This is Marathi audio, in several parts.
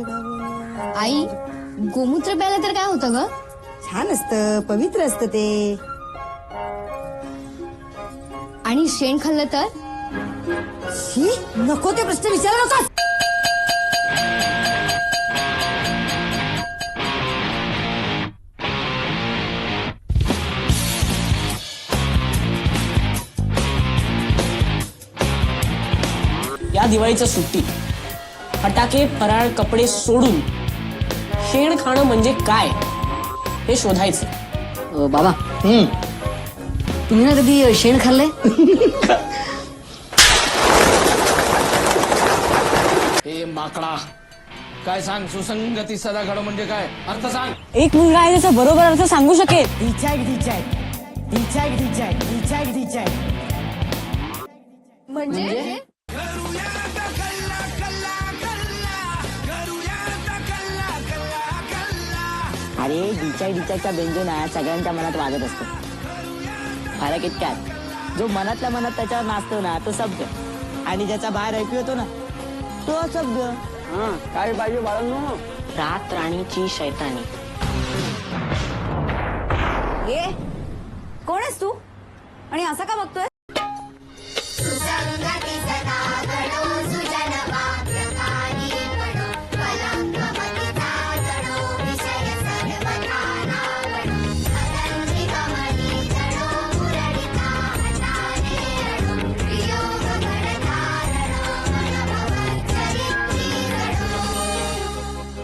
आई गोमूत्र प्यायला तर काय होतं ग? छान असतं, पवित्र असतं ते. आणि शेण खाल्लं तर? शी, नको ते प्रश्न विचारू नका. या दिवाळीच्या सुट्टीत फटाके फराळ कपडे सोडून शेण खाणं म्हणजे काय हे शोधायचं. बाबा तुम्ही ना कधी शेण खाल्लंय? हे माकडा, काय सांग? सुसंगती सदा घडो म्हणजे काय अर्थ सांग. एक मुलगा आहे त्याचा बरोबर अर्थ सांगू शकेल. म्हणजे अरे डिचाईच्या बेंजो ना सगळ्यांच्या मनात वाजत असतो. फरक इतक्यात जो मनातल्या मनात त्याच्यावर नाचतो ना तो सभ्य, आणि ज्याचा बाहेर ऐकू येतो ना तो असभ्य. काय पाहिजे बाळांनो? रात राणीची शैतानी. ए, कोण आहेस तू आणि असा का बघतोय?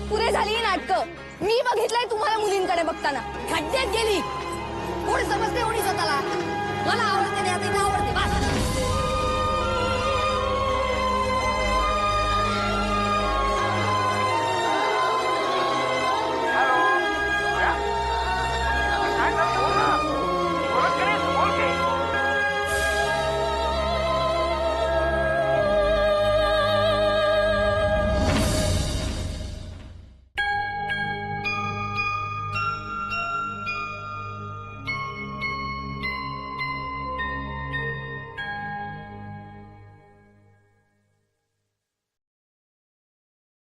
पुरे झाली ही नाटकं. मी बघितलंय तुम्हाला मुलींकडे बघताना. खड्ड्यात गेली. कोण समजते कोणी स्वतःला? मला आवडते नाही आवडते.